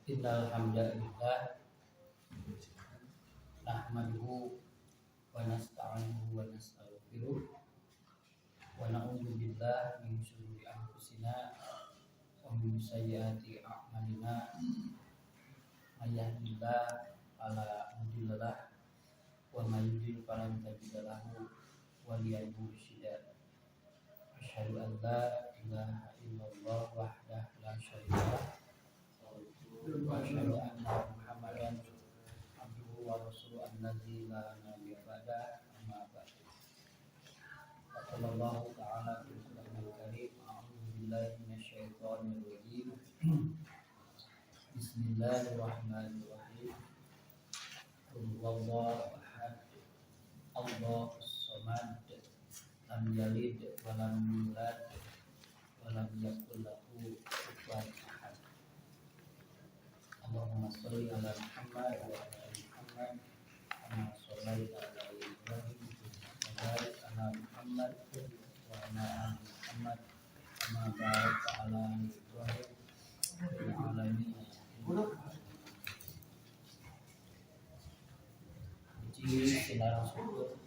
Innal hamdalillah nahmaduhu wa nasta'inuhu wa nastaghfiruh wa na'udzu billahi min shururi anfusina wa min sayyiati a'malina may yahdihillahu fala mudilla lahu wa may yudlil fala tajida lahu waliyan mursyida. Asyhadu an la ilaha illallah wahdahu la syarika lahu wa asyhadu anna Muhammadan abduhu wa rasuluhu allazi la nabiyya ba'da, amma ba'du. Sallallahu ta'ala fil Qur'anil Karim. A'udzu billahi minasyaitonir rajim. Bismillahirrahmanirrahim. Qul huwallahu ahad, Allahus samad, lam yalid wa lam yulad wa lam yakul lahu kufuwan ahad. Allahumma sholli ala Muhammad wa ala ali Muhammad kama shallaita ala Ibrahim wa barik ala Muhammad wa ala ali Muhammad kama barakta ala Ibrahim fil alamin. Puji sinar syukur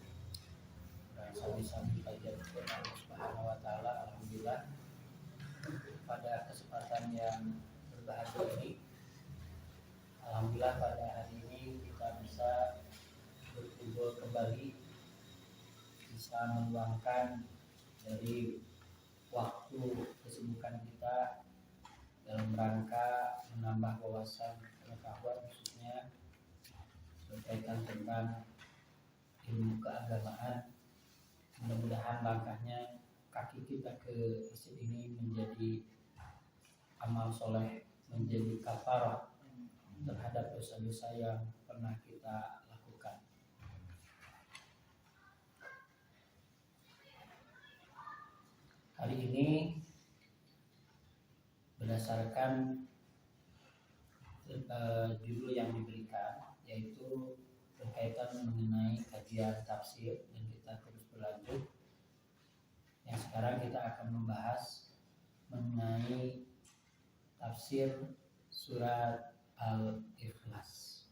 dan sami-sami kajian kepada Allah Subhanahu wa taala. Alhamdulillah pada kesempatan yang berbahagia ini, alhamdulillah pada hari ini kita bisa berkumpul kembali, bisa meluangkan dari waktu kesibukan kita dalam rangka menambah wawasan pengetahuan, khususnya berkaitan tentang ilmu keagamaan. Mudah-mudahan langkahnya kaki kita ke masjid ini menjadi amal soleh, menjadi kafarah terhadap dosa-dosa yang pernah kita lakukan. Kali ini berdasarkan judul yang diberikan, yaitu berkaitan mengenai kajian tafsir, dan kita terus berlanjut. Yang sekarang kita akan membahas mengenai tafsir surat Al-Ikhlas.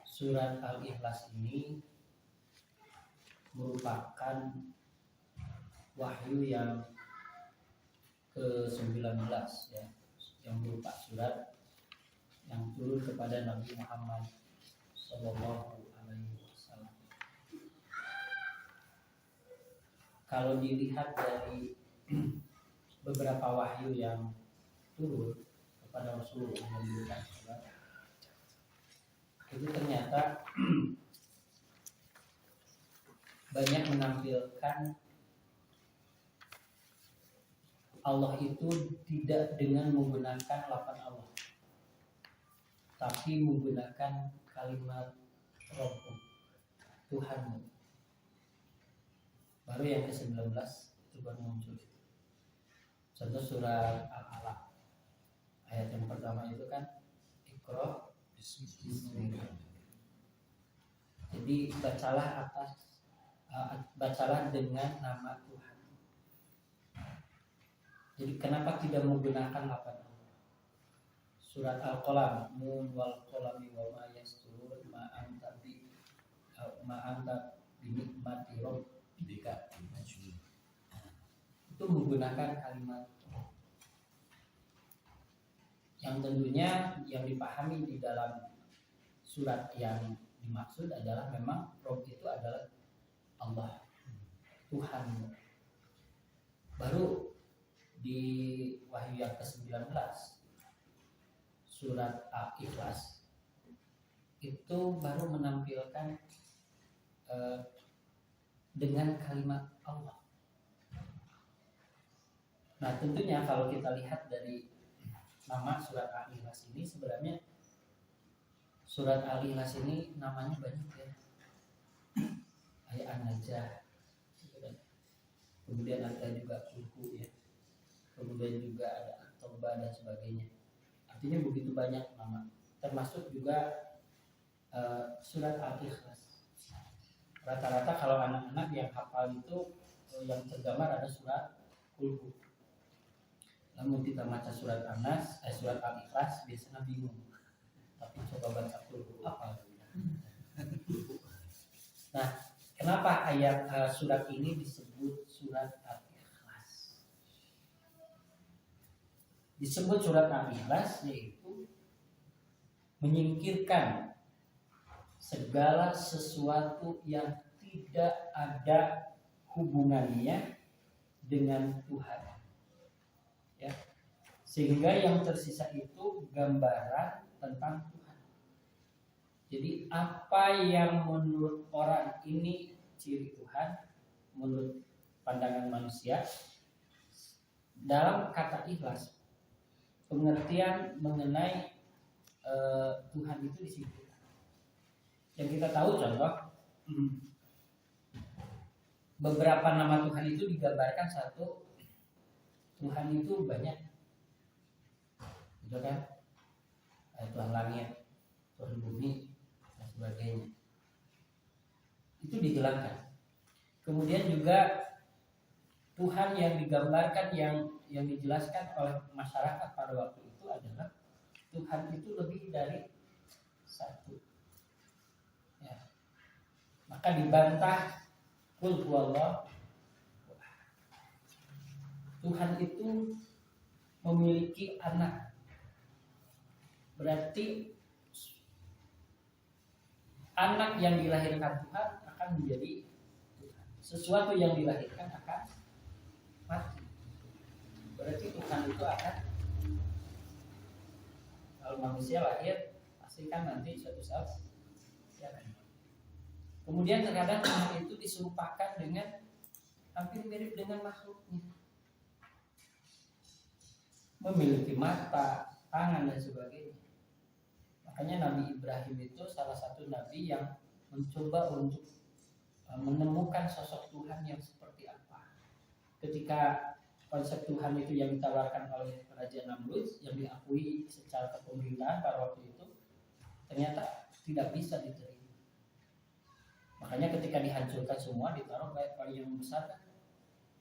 Surat Al-Ikhlas ini merupakan wahyu yang ke-19, ya, yang berupa surat yang turun kepada Nabi Muhammad Sallallahu Alaihi Wasallam. Kalau dilihat dari beberapa wahyu yang turun kepada Rasulullah memberikan surat, itu ternyata banyak menampilkan Allah itu tidak dengan menggunakan lafaz Allah, tapi menggunakan kalimat Rabbu, Tuhanmu. Baru yang ke-19 itu baru muncul. Contoh surat Al-Alaq, ayat yang pertama itu kan Iqra bismillah. Jadi bacalah dengan nama Tuhan. Jadi kenapa tidak menggunakan lafaz Allah? Surat Al-Qalam, Nun wal qalami wa ma yasturun ma anta bi nikmati rabbika. Itu menggunakan kalimat yang tentunya yang dipahami di dalam surat yang dimaksud adalah memang Rabb itu adalah Allah, Tuhan. Baru di wahyu yang ke-19 surat Al-Ikhlas itu baru menampilkan dengan kalimat Allah. Nah, tentunya kalau kita lihat dari nama surat Al-Ikhlas ini, sebenarnya surat Al-Ikhlas ini namanya banyak, ya. Ayat An-Najah, kemudian ada juga Kulhu, ya. Kemudian juga ada At-Taubah dan sebagainya. Artinya begitu banyak nama. Termasuk juga surat Al-Ikhlas. Rata-rata kalau anak-anak yang hafal itu yang tergambar ada surat Kulhu. Namun kita baca surat An-Nas, surat Al-Ikhlas biasanya bingung. Tapi coba baca dulu apa. Nah, kenapa ayat surat ini disebut surat Al-Ikhlas? Disebut surat Al-Ikhlas yaitu menyingkirkan segala sesuatu yang tidak ada hubungannya dengan Tuhan. Ya. Sehingga yang tersisa itu gambaran tentang Tuhan. Jadi apa yang menurut orang ini ciri Tuhan, menurut pandangan manusia, dalam kata ikhlas, pengertian mengenai Tuhan itu disingkirkan. Yang kita tahu contoh, beberapa nama Tuhan itu digambarkan satu, Tuhan itu banyak, gitu kan? Tuhan langit, Tuhan bumi, dan sebagainya. Itu dijelaskan. Kemudian juga Tuhan yang digambarkan, yang dijelaskan oleh masyarakat pada waktu itu adalah Tuhan itu lebih dari satu. Ya. Maka dibantah, Qul huwallah. Tuhan itu memiliki anak. Berarti anak yang dilahirkan Tuhan akan menjadi Tuhan. Sesuatu yang dilahirkan akan mati. Berarti Tuhan itu akan, kalau manusia lahir pasti kan nanti suatu saat ya kan. Kemudian terkadang Tuhan itu diserupakan dengan hampir mirip dengan makhluknya. Memiliki mata, tangan dan sebagainya. Makanya Nabi Ibrahim itu salah satu nabi yang mencoba untuk menemukan sosok Tuhan yang seperti apa. Ketika konsep Tuhan itu yang ditawarkan oleh Raja Namrud yang diakui secara kepemerintahan pada waktu itu, ternyata tidak bisa diterima. Makanya ketika dihancurkan semua, ditaruh kayu yang besar kan.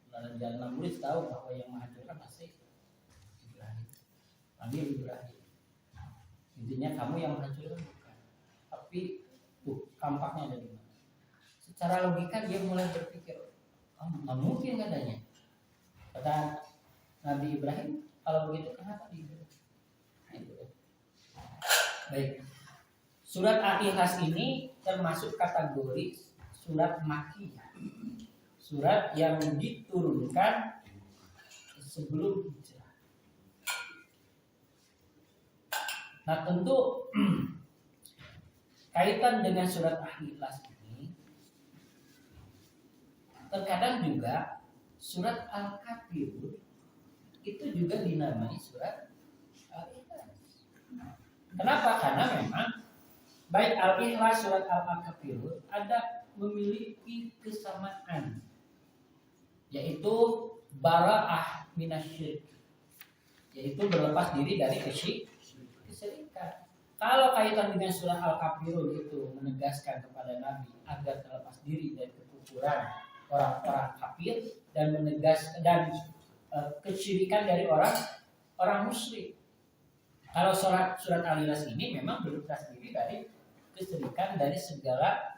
Raja Namrud tahu bahwa yang menghancurkan pasti Ibrahim, Nabi Ibrahim. Intinya kamu yang menghancurkan bukan, tapi tuh kampaknya ada di mana. Secara logika dia mulai berpikir, nggak mungkin katanya. Kata Nabi Ibrahim, kalau begitu kenapa dia? Baik, surat Al-Ikhlas ini termasuk kategori surat Makkiyah, surat yang diturunkan sebelum hijrah. Nah tentu kaitan dengan surat Al-Ikhlas ini, terkadang juga surat Al-Kafirun itu juga dinamai surat Al-Ikhlas. Kenapa? Karena memang baik Al-Ikhlas, surat Al-Kafirun ada memiliki kesamaan, yaitu bara'ah minasyirik, yaitu berlepas diri dari kesyirik. Kalau kaitan dengan surah Al-Kafirun itu menegaskan kepada Nabi agar terlepas diri dari kekufuran orang-orang kafir dan kesyirikan dari orang musyrik. Kalau surat Al-Ikhlas ini memang berlepas diri dari kesyirikan dari segala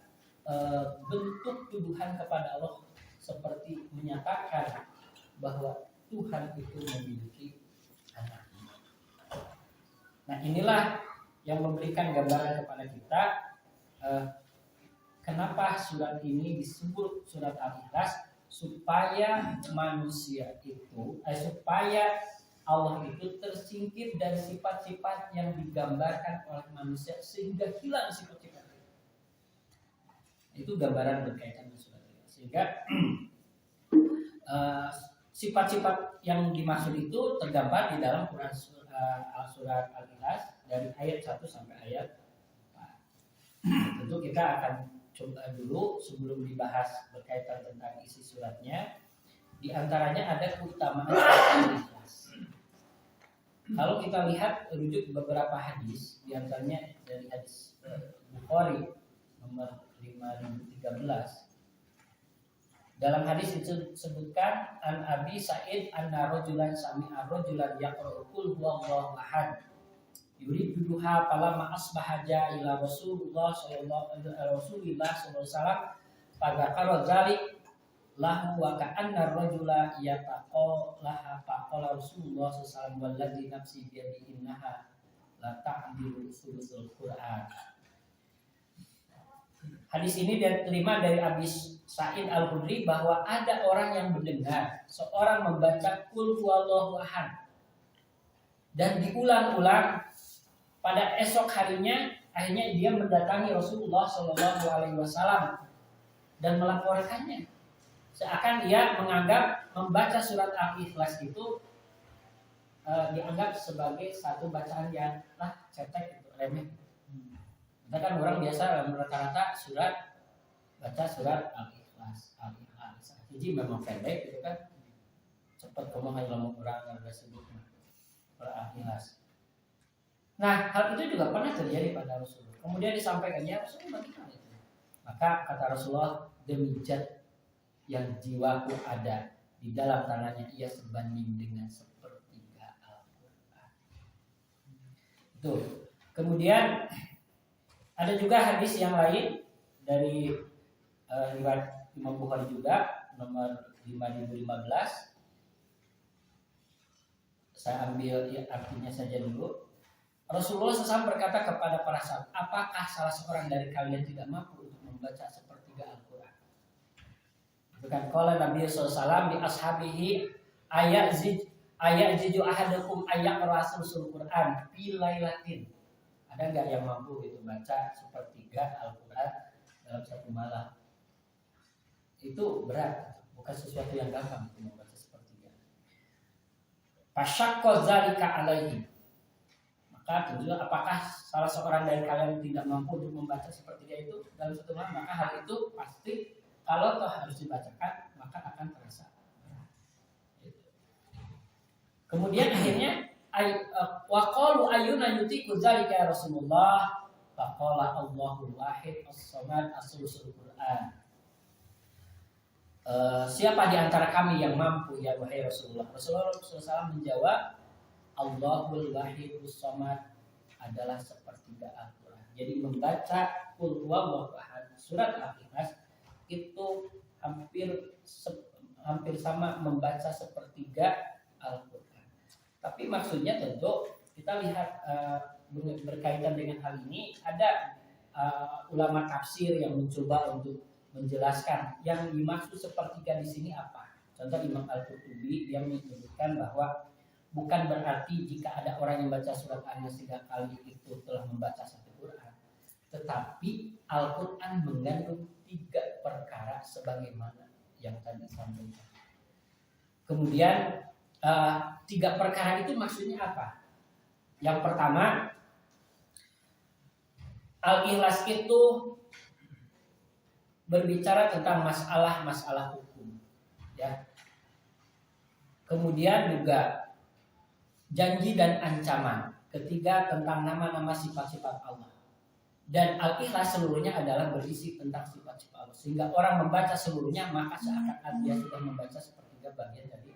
bentuk tuduhan kepada Allah, seperti menyatakan bahwa Tuhan itu memiliki anak. Nah inilah yang memberikan gambaran kepada kita kenapa surat ini disebut surat Al-Ikhlas, supaya manusia itu supaya Allah itu tersingkir dari sifat-sifat yang digambarkan oleh manusia sehingga hilang sifat-sifat itu. Gambaran berkaitan dengan surat Al-Ikhlas, sehingga sifat-sifat yang dimaksud itu tergambar di dalam Quran surat Al-Ikhlas dari ayat 1 sampai ayat 4. Tentu kita akan coba dulu sebelum dibahas berkaitan tentang isi suratnya. Di antaranya ada keutamaan Al-Ikhlas. Kalau kita lihat rujuk beberapa hadis, di antaranya dari hadis Bukhari nomor 5013, Dalam hadis itu disebutkan an Abi Sa'id anna rajulan sami'a rajulan yaqra'u qul huwallahu ahad yuridu duha falamma asbaha ja'a ila Rasulullah sallallahu alaihi wasallam fadzakara dzalik lahu wa ka'anna rajula yataqallaha faqala Rasulullah sallallahu alaihi wasallam wallazi nafsi bi yadihi innaha la ta'dilu sulusul Qur'an. Hadis ini diterima dari Abi Sa'id Al-Khudri bahwa ada orang yang mendengar seorang membaca Qul huwallahu ahad dan diulang-ulang pada esok harinya. Akhirnya dia mendatangi Rasulullah Shallallahu Alaihi Wasallam dan melaporkannya. Seakan dia menganggap membaca surat Al-Ikhlas itu dianggap sebagai satu bacaan yang cetek itu remeh. Kita kan orang biasa rata-rata baca surat Al-Ikhlas. Jadi memang pendek gitu kan, cepat kamu hanya ngomong orang ada sebut Al-Ikhlas. Nah, hal itu juga pernah terjadi pada Rasulullah. Kemudian disampaikannya Rasulullah bagaimana itu? Maka kata Rasulullah, demi zat yang jiwaku ada di dalam tangannya, ia sebanding dengan sepertiga Al-Quran. Itu. Kemudian ada juga hadis yang lain dari riwayat Imam Bukhari juga nomor 5015. Saya ambil artinya saja dulu. Rasulullah SAW berkata kepada para sahabat, apakah salah seorang dari kalian tidak mampu untuk membaca sepertiga Al-Quran? Bukan qala Nabi SAW bi ashabihi ayat jiju ahadakum ayat rasul Quran bilailatin. Ada nggak yang mampu gitu baca sepertiga Al-Quran dalam satu malam? Itu berat, bukan sesuatu yang gampang untuk membaca sepertiga. Fasyaqqa dzalika alaihi. Maka tentu apakah salah seorang dari kalian tidak mampu untuk membaca sepertiga itu dalam satu malam? Maka hal itu pasti kalau toh harus dibacakan maka akan terasa berat. Kemudian akhirnya wa qalu ayyuna yutiqu dzalika ya Rasulullah faqala Allahul wahid as-samad as-sulusul Quran. Siapa di antara kami yang mampu ya wahai Rasulullah? Rasulullah SAW menjawab, Allahul wahid as-samad adalah sepertiga Al-Quran. Jadi membaca Qul huwallahu ahad surat Al-Ikhlas itu hampir sama membaca sepertiga Al-Quran. Tapi maksudnya tentu kita lihat berkaitan dengan hal ini ada ulama tafsir yang mencoba untuk menjelaskan yang dimaksud sepertiga di sini apa. Contoh Imam Al-Qurtubi dia menyebutkan bahwa bukan berarti jika ada orang yang baca surat An-Nas 3 kali itu telah membaca satu Quran, tetapi Al-Quran mengandung 3 perkara sebagaimana yang tadi disampaikan. Kemudian 3 perkara itu maksudnya apa? Yang pertama, Al-Ikhlas itu berbicara tentang masalah-masalah hukum, ya. Kemudian juga janji dan ancaman. Ketiga, tentang nama-nama sifat-sifat Allah. Dan Al-Ikhlas seluruhnya adalah berisi tentang sifat-sifat Allah. Sehingga orang membaca seluruhnya maka seakan-akan dia sudah membaca sepertiga bagian dari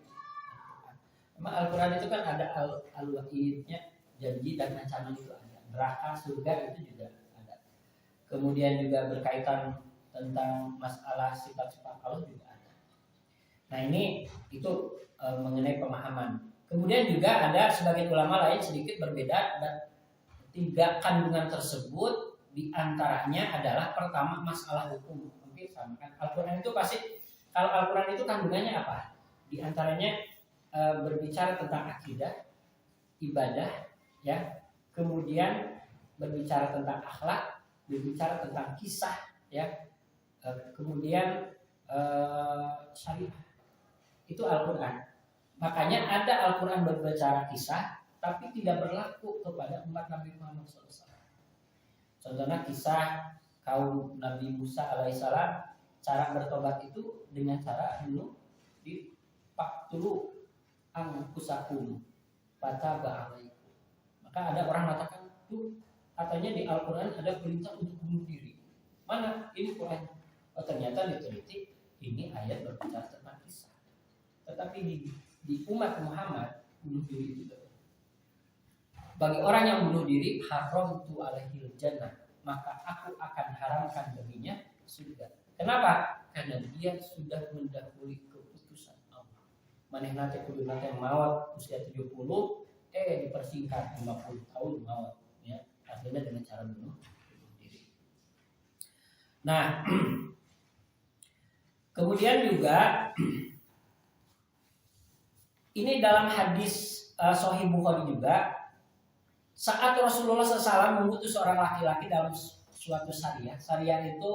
Memang Al-Quran itu kan ada al-wa'idnya, janji dan ancaman itu ada. Neraka, surga itu juga ada. Kemudian juga berkaitan tentang masalah sifat-sifat Allah juga ada. Nah ini itu mengenai pemahaman. Kemudian juga ada sebagian ulama lain sedikit berbeda dan 3 kandungan tersebut diantaranya adalah pertama masalah hukum. Mungkin sama kan Al-Quran itu pasti kalau Al-Quran itu kandungannya apa? Diantaranya berbicara tentang akidah, ibadah, ya. Kemudian berbicara tentang akhlak, berbicara tentang kisah, ya. Kemudian syariah. Itu Al-Quran. Makanya ada Al-Quran berbicara kisah, tapi tidak berlaku kepada umat Nabi Muhammad SAW. Contohnya kisah kaum Nabi Musa alaihissalam, cara bertobat itu dengan cara dulu dipaktulu angkusakum fataba alaikum. Maka ada orang mengatakan tuh katanya di Al-Quran ada perintah untuk bunuh diri. Mana ini Quran? Oh ternyata diteliti Ini ayat berbicara tentang kisah. Tetapi di umat Muhammad, bunuh diri itu bagi orang yang bunuh diri, haram tu alaihil jannah, maka aku akan haramkan baginya surga. Kenapa? Karena dia sudah mendahului keputusan Allah. Manehna teh kudu nate maut usia 70, dipersingkat 50 tahun maut, ya. Akhirnya dengan cara bunuh diri. Nah, kemudian juga ini dalam hadis Sahih Bukhari juga, saat Rasulullah SAW mengutus seorang laki-laki dalam suatu syariah. Syariah itu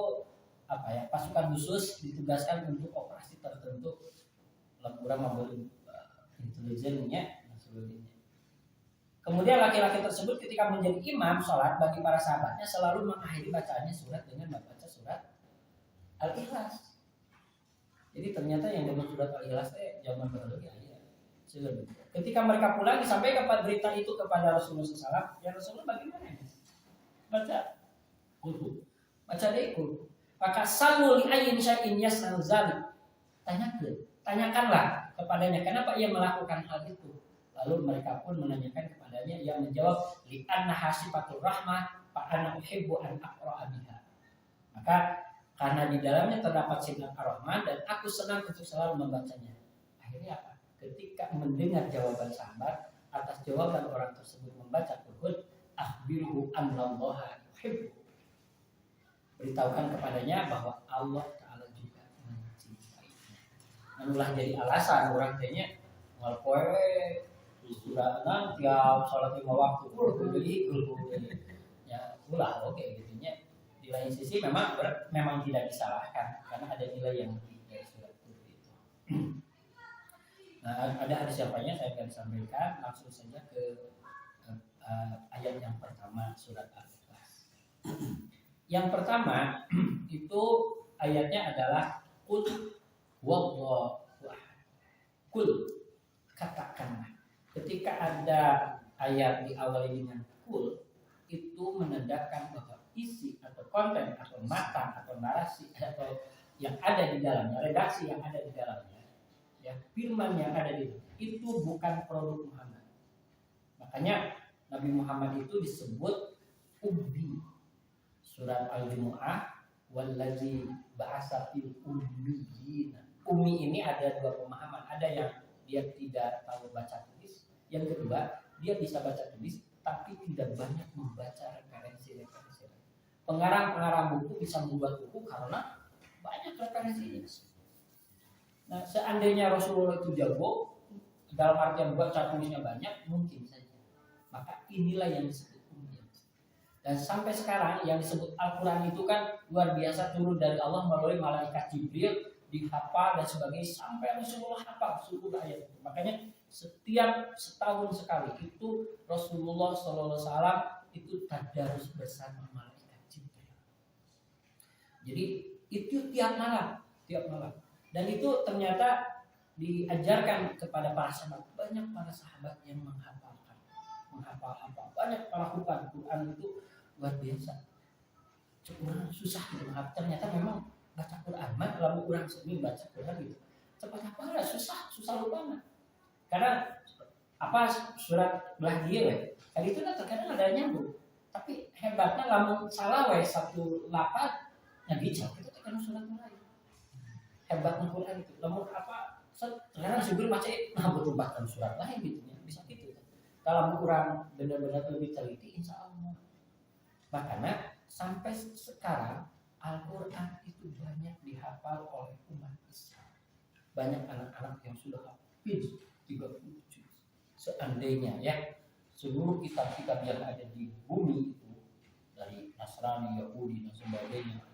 apa ya? Pasukan khusus ditugaskan untuk operasi tertentu. Kurang memberi intelijennya dan sebagainya. Kemudian laki-laki tersebut ketika menjadi imam sholat bagi para sahabatnya selalu mengakhiri bacaannya surat dengan membaca surat Al-Ikhlas. Jadi ternyata yang dengan surat Al-Ikhlas zaman dahulu ya. Ketika mereka pulang disampaikan berita itu kepada Rasulullah SAW. Ya Rasulullah bagaimana ini? Baca Qul. Baca deh Qul. Maka salul ayyin syai'in yasnal zalik. Tanyakanlah kepadanya kenapa ia melakukan hal itu. Lalu mereka pun menanyakan kepadanya, ia menjawab li anna hasibatur rahmah fa ana uhibbu an aqra'a biha. Maka karena di dalamnya terdapat sifat ar-Rahman dan aku senang untuk selalu membacanya. Akhirnya apa? Ketika mendengar jawaban sahabat atas jawaban orang tersebut membaca Qul, akhbirhu annallaha yuhibbu. Beritahukan kepadanya bahwa Allah Ta'ala juga mencintainya. Menulah jadi alasan orang tanya ngalpoe sudah tiap sholat 5 waktu ya ulah oke gitunya. Di lain sisi memang tidak disalahkan karena ada nilai yang lebih dari surat itu. Nah, ada hadis yang banyak saya akan sampaikan langsung saja ke ayat yang pertama surat Al-Ikhlas. Yang pertama itu ayatnya adalah Qul huwallahu ahad. Qul, katakanlah. Ketika ada ayat diawali dengan Qul, itu menandakan bahwa isi atau konten atau matan atau narasi atau yang ada di dalamnya, redaksi yang ada di dalamnya, ya, firman yang ada di dalamnya itu bukan produk Muhammad. Makanya Nabi Muhammad itu disebut ummi. Surat Al-Jumu'ah, wallazi ba'asa fil ummiyyin. Ummi ini ada dua pemahaman. Ada yang dia tidak tahu baca tulis, yang kedua dia bisa baca tulis tapi tidak banyak membaca referensi. Pengarang buku bisa membuat buku karena banyak referensinya. Nah, seandainya Rasulullah itu jago dalam artian baca tulisnya banyak, mungkin saja. Maka inilah yang disebut ummi. Dan sampai sekarang yang disebut Al-Quran itu kan luar biasa, turun dari Allah melalui malaikat Jibril, dihafal dan sebagainya sampai Rasulullah hafal seluruh ayat itu. Makanya setiap setahun sekali itu Rasulullah SAW itu tadarus bersama malaikat Jibril. Jadi itu tiap malam. Dan itu ternyata diajarkan kepada para sahabat. Banyak para sahabat yang menghafal banyak para hafal Quran itu luar biasa. Cuma susah menghafal. Ternyata memang baca Quran, kalau kurang seni baca Quran gitu. Cepat apa susah lupa. Karena apa surat belah dia ya. Kali itu terkadang ada nyambung. Tapi hebatnya lamun salah satu lapat yang bijak itu terkadang surat lain. Hebatnya Quran itu. Lamun apa terkadang Jibril baca betul bahkan surat lain gitu ya. Bisa gitu. Kalau kurang benar-benar lebih teliti insya Allah. Makanya sampai sekarang Al-Quran itu banyak dihafal oleh umat Islam. Banyak anak-anak yang sudah hafid 37. Seandainya ya seluruh kitab-kitab yang ada di bumi itu dari Nasrani, Yahudi dan sebagainya,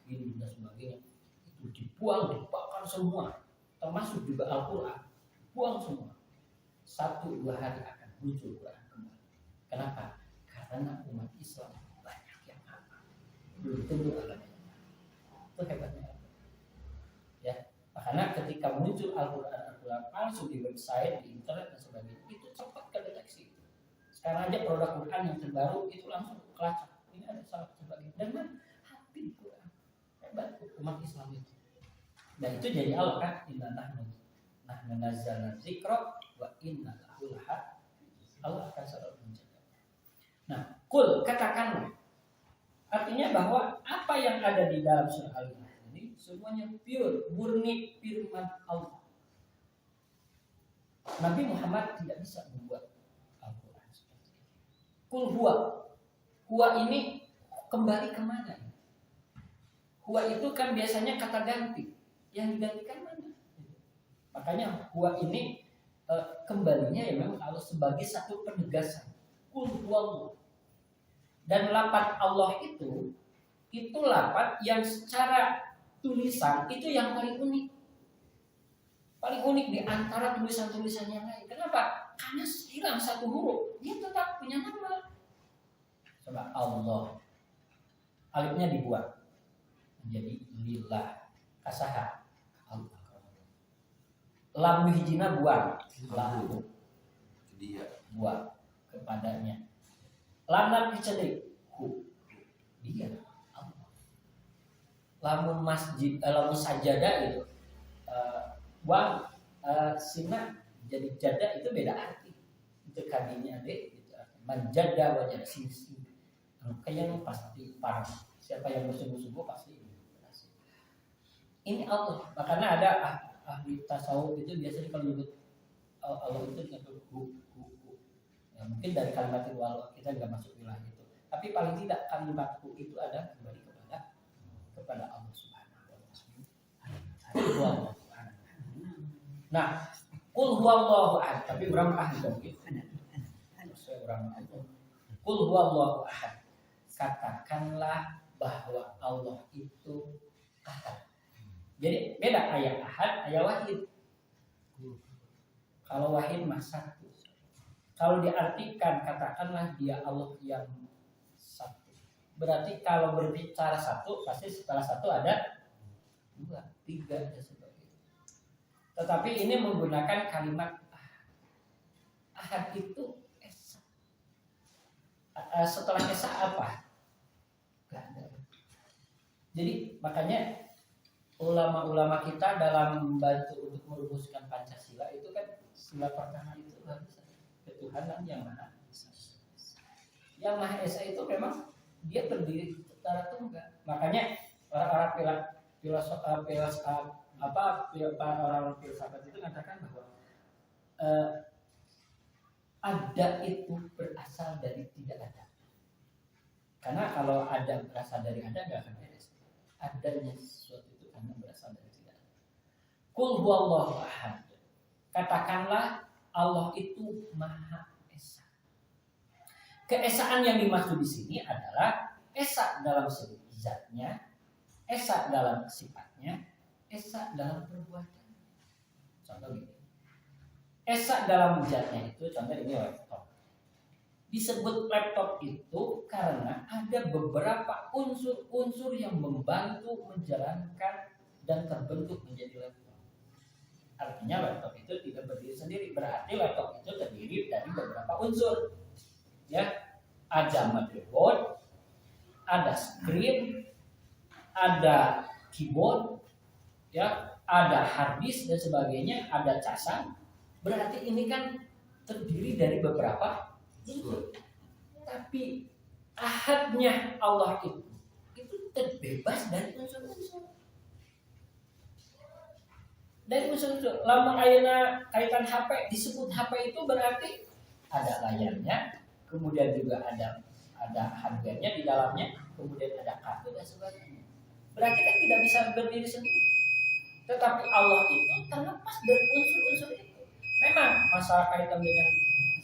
Hindu dan sebagainya itu dibakar semua, termasuk juga Al-Quran, buang semua. 1-2 hari akan muncul Quran kembali. Kenapa? Karena umat Islam banyak yang hafal. Belum tentu agamanya. Itu hebatnya. Ya, karena ketika muncul Al-Quran palsu di website, di internet dan sebagainya, itu cepat kedeteksi. Sekarang aja produk Quran yang terbaru itu langsung kelacak. Ini ada salah sebagainya. Dan hafid Quran. Hebat umat Islam itu. Dan itu jadi Allah kan, inna nahnu nazzalna dzikra wa inna lahu lahafizun. Allah akan selalu menjaga. Nah, kul katakanlah. Artinya bahwa apa yang ada di dalam surah Al-Baqarah ini semuanya pure, murni firman Allah. Nabi Muhammad tidak bisa membuat Al-Quran seperti ini. Kul huwa. Huwa ini kembali kemana? Huwa itu kan biasanya kata ganti. Yang digantikan mana? Makanya huwa ini kembalinya ya memang Allah sebagai satu penegasan. Kul huwallah. Dan lafaz Allah itu lafaz yang secara tulisan itu yang paling unik. Paling unik di antara tulisan-tulisan yang lain. Kenapa? Karena hilang satu huruf, dia tetap punya nama. Coba Allah. Alifnya dibuang menjadi lillah. Kasaha. Allah. Lam hijina buang. Lahu. Dia buang kepadanya. Lam dicedik. Dia Allah. Lamun masjid, lamun sajadah itu buang sina jadi jada itu beda arti. Itu kadinya deh gitu. Menjada wajah sisi. Kayaknya pasti paham. Siapa yang bersungguh-sungguh pasti berhasil. Ini Allah. Makanya ada ahli tasawuf itu biasanya kalau nyebut Allah itu dengan hu. Ya, mungkin dari kalimat itu Allah kita nggak masuk wilayah itu. Tapi paling tidak kalimat hu itu ada kembali kepada Allah Subhanahu wa taala. Nah, kul huwallahu ahad. Tapi orang ahli dong gitu. Saya orang ahli. Kul huwallahu ahad. Katakanlah bahwa Allah itu ahad. Jadi beda ayat ahad, ayat wahid. Kalau wahid mah satu. Kalau diartikan katakanlah dia Allah yang satu. Berarti kalau berbicara satu pasti setelah satu ada dua, tiga dan sebagainya. Tetapi ini menggunakan kalimat ahad. Ahad itu esa. Setelah esa apa? Gak ada. Jadi makanya ulama-ulama kita dalam membantu untuk merumuskan Pancasila itu kan sila pertama itu harus ketuhanan yang Maha Esa. Yang Maha Esa itu memang dia terdiri secara tunggal. Makanya orang-orang orang filsafat itu mengatakan bahwa ada itu berasal dari tidak ada. Karena kalau ada berasal dari ada nggak akan beres. Adanya sesuatu itu karena berasal dari tidak ada. Qul huwallahu ahad. Katakanlah Allah itu Maha Esa. Keesaan yang dimaksud di sini adalah esa dalam segi zatnya, esa dalam sifatnya, esa dalam perbuatan. Contoh gini. Esa dalam zatnya itu contoh ini laptop. Disebut laptop itu karena ada beberapa unsur-unsur yang membantu menjalankan dan terbentuk menjadi laptop. Artinya laptop itu tidak berdiri sendiri. Berarti laptop itu terdiri dari beberapa unsur. Ya, ada motherboard, ada screen, ada keyboard, ya, ada hard disk dan sebagainya, ada casan. Berarti ini kan terdiri dari beberapa unsur. Tapi ahadnya Allah itu terbebas dari unsur-unsur. Dari unsur-unsur. Lamun ayeuna kaitan HP disebut HP itu berarti ada layarnya, kemudian juga ada hardware-nya di dalamnya, kemudian ada kartu dan sebagainya. Berarti kan tidak bisa berdiri sendiri. Tetapi Allah itu terlepas dari unsur-unsur itu. Memang masalah kaitan dengan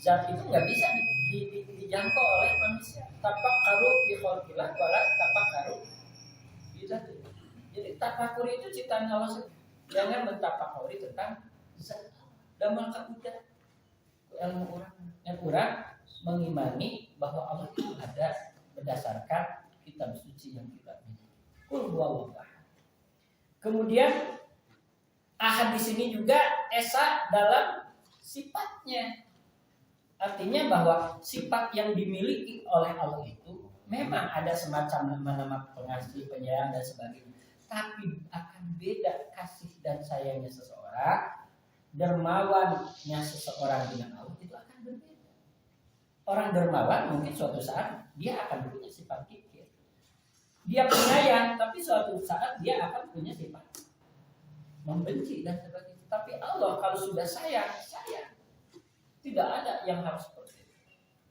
zat itu nggak bisa dijangkau oleh manusia. Tafakkaru fi khalqillah wala tafakkaru fi dzati. Jadi tafakur itu ciptaan Allah sendiri. Jangan mentafakuri tentang zat. Dan maka udah ilmu orang mengimani bahwa Allah itu ada berdasarkan kitab suci yang kita miliki. Qul huwallahu ahad. Kemudian ahad di sini juga esa dalam sifatnya. Artinya bahwa sifat yang dimiliki oleh Allah itu memang ada semacam nama-nama pengasih, penyayang dan sebagainya. tapi akan beda kasih dan sayangnya seseorang, dermawannya seseorang dengan Allah itu akan berbeda. Orang dermawan mungkin suatu saat dia akan punya sifat kikir. Dia penyayang, tapi suatu saat dia akan punya sifat membenci dan sebagainya. Tapi Allah kalau sudah sayang, sayang. Tidak ada yang harus seperti itu.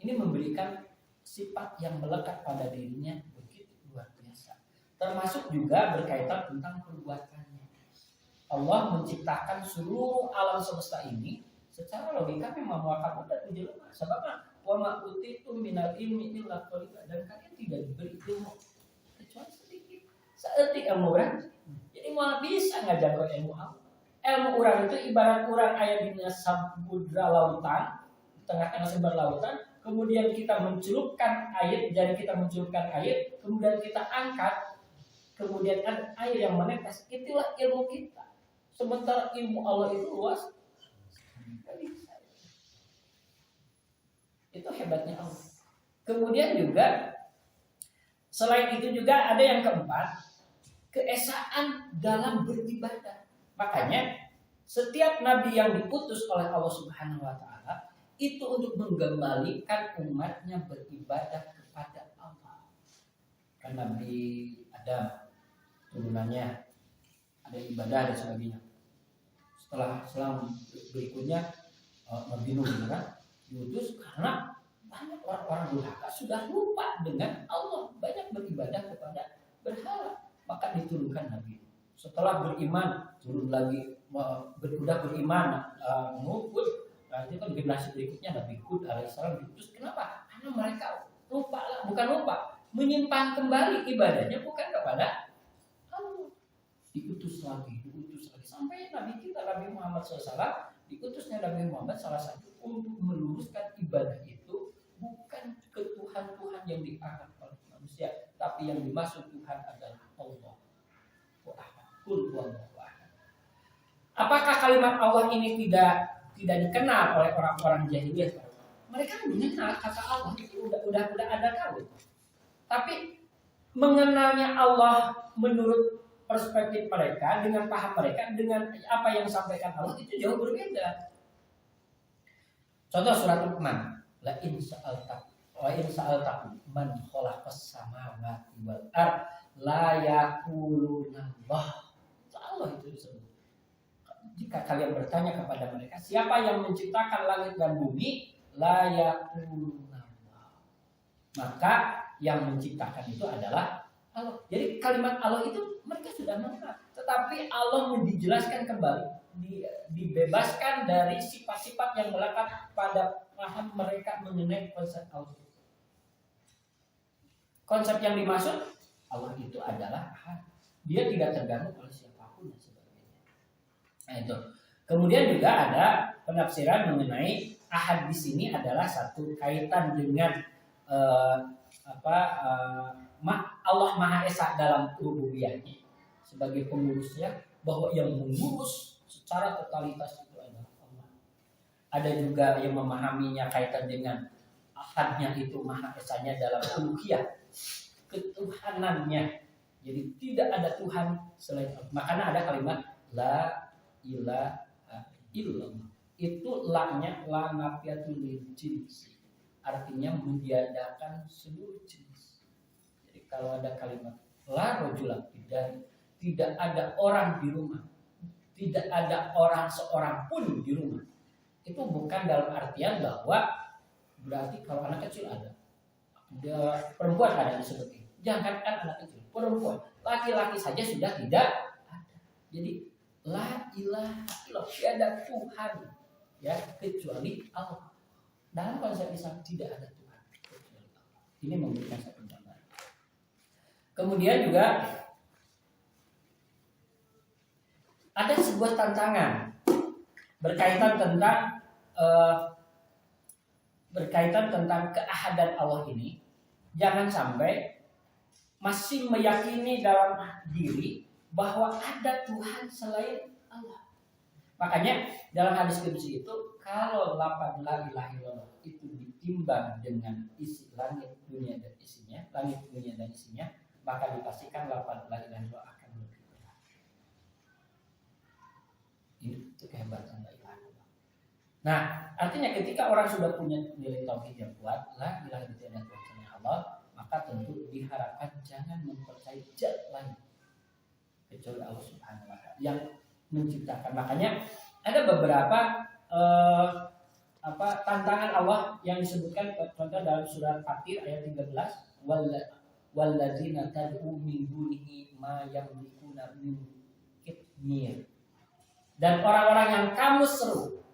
Ini memberikan sifat yang melekat pada dirinya begitu luar biasa. Termasuk juga berkaitan tentang perbuatannya. Allah menciptakan seluruh alam semesta ini secara logika memang muakat udah jelema. Sebabnya wa ma utitum minal ilmi illa qalila, dan kalian tidak diberi ilmu kecuali sedikit. Saeutik ilmu orang. Jadi mau bisa ngajago ilmu Allah. Ilmu orang itu ibarat orang aya di samudra lautan, di tengah-tengah sebar lautan, kemudian kita mencelupkan air, jadi kita mencelupkan air, kemudian kita angkat, kemudian ada air yang menetes. Itulah ilmu kita. Sementara ilmu Allah itu luas. Itu hebatnya Allah. Kemudian juga selain itu juga ada yang keempat, keesaan dalam beribadah. Makanya setiap nabi yang diutus oleh Allah Subhanahu wa taala itu untuk mengembalikan umatnya beribadah kepada Allah. Kan Nabi Adam turunannya ada ibadah dan sebagainya. Setelah berikutnya Nabi Nuh kan diutus karena banyak orang-orang durhaka sudah lupa dengan Allah, banyak beribadah kepada berhala, maka diturunkan Nabi. Setelah beriman turun lagi, udah beriman Nuh, itu kan generasi berikutnya Nabi Hud alaihissalam diutus. Kenapa? Karena mereka bukan lupa, menyimpan kembali ibadahnya bukan kepada Allah. Diutus lagi sampai Nabi kita Nabi Muhammad SAW, diutusnya Nabi Muhammad salah satu untuk meluruskan ibadah itu bukan ke Tuhan yang dianggap oleh manusia, tapi yang dimaksud Tuhan adalah Allah. Apakah kalimat Allah ini tidak dikenal oleh orang-orang jahiliyah? Mereka mengenal kata Allah itu udah ada tahu. Tapi mengenalnya Allah menurut perspektif mereka, dengan paham mereka, dengan apa yang disampaikan Allah itu jauh berbeda. Contoh surat Luqman, la in sa'altakum man khalaqas samawati wal ard la yaquluna Allah itu disebut. Jika kalian bertanya kepada mereka, siapa yang menciptakan langit dan bumi, la yaquluna Allah, maka yang menciptakan itu adalah Allah. Jadi kalimat Allah itu mereka sudah mengenal, tetapi Allah dijelaskan kembali, dibebaskan dari sifat-sifat yang melekat pada paham mereka mengenai konsep Allah. Konsep yang dimaksud Allah itu adalah ahad. Dia tidak terganggu oleh siapapun dan sebagainya. Nah itu. Kemudian juga ada penafsiran mengenai ahad di sini adalah satu kaitan dengan Allah Maha Esa dalam rububiyahnya sebagai pengurusnya, bahwa yang mengurus secara totalitas itu adalah Allah. Ada juga yang memahaminya kaitan dengan ahadnya itu Maha Esanya dalam uluhiyah, ketuhanannya. Jadi tidak ada Tuhan selain Allah. Makanya ada kalimat la ilaha illallah. Itu la-nya la nafiyatul jinsi. Artinya meniadakan seluruh jenis. Jadi kalau ada kalimat la rajula tidak ada orang di rumah, tidak ada seorang pun di rumah, itu bukan dalam artian bahwa berarti kalau anak kecil ada, perempuan ada seperti itu. Jangankan anak kecil, perempuan, laki-laki saja sudah tidak ada. Jadi la ilaha illallah, tiada Tuhan ya kecuali Allah. Dalam konsep Islam tidak ada Tuhan kecuali Allah. Ini memberikan satu gambaran. Kemudian juga ada sebuah tantangan berkaitan tentang keahadan Allah ini. Jangan sampai masih meyakini dalam diri bahwa ada Tuhan selain Allah. Makanya dalam hadis qudsi itu, kalau lafaz la ilaha illallah itu ditimbang dengan isi langit dunia dan isinya, maka dipastikan lafaz la ilaha illallah akan lebih Itu kehebatan la ilaha illallah. Nah, artinya ketika orang sudah punya nilai tauhid yang kuat, la ilaha illallah Allah, maka tentu diharapkan jangan mempercayai zat lain kecuali Allah Subhanahu wa taala yang menciptakan. Makanya ada beberapa tantangan Allah yang disebutkan, contoh dalam surat Fatir ayat 13, walladzina tad'u min dunihi ma yamlikuna min qitmir. Dan orang-orang yang kamu seru,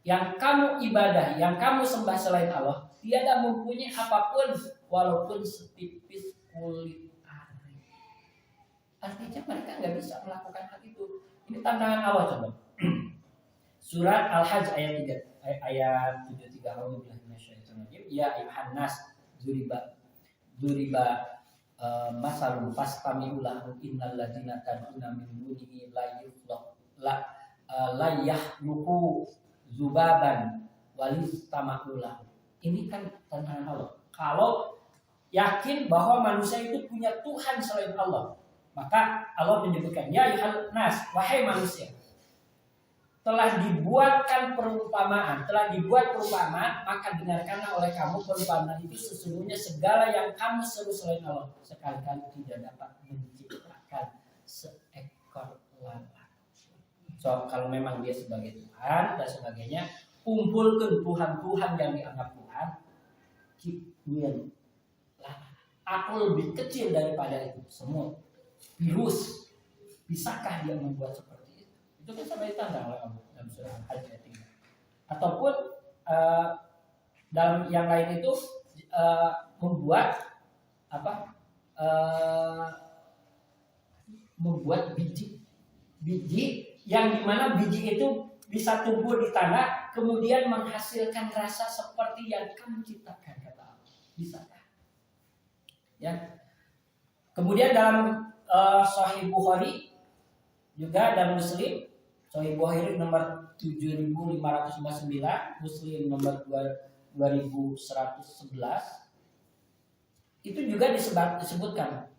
yang kamu ibadah, yang kamu sembah selain Allah, tiada mempunyai apapun walaupun setipis kulit ari. Artinya mereka nggak bisa melakukan hal itu. Ini tantangan Allah, coba. Surat Al-Hajj ayat 3 ayat 73. Ya ayuhan nas duriba masalun fastami'u lahu innal ladzina tad'una min dunihi la yahluqu zubaban walistama'u lahu. Ini kan tantangan Allah. Kalau yakin bahwa manusia itu punya Tuhan selain Allah, maka Allah menyebutkan ya ayuhan nas, wahai manusia, telah dibuat perumpamaan, maka dengarkanlah oleh kamu perumpamaan itu. Sesungguhnya segala yang kamu seru selain Allah sekali-kali tidak dapat menciptakan seekor lalat. So, kalau memang dia sebagai Tuhan dan sebagainya, kumpulkan Tuhan yang dianggap Tuhan, ciptain lalat. Aku lebih kecil daripada itu, semut, virus, bisakah dia membuat seperti itu? Itu kan sampai ditantang oleh Allah dalam surah Al-Hajj ayat 3. Ataupun dalam yang lain itu membuat biji yang dimana biji itu bisa tumbuh di tanah kemudian menghasilkan rasa seperti yang kamu ciptakan, kata Allah. Bisakah? Ya. Kemudian dalam Sahih Bukhari juga dan Muslim, Sahih Bukhari nomor 7559, Muslim nomor 2111, itu juga disebutkan.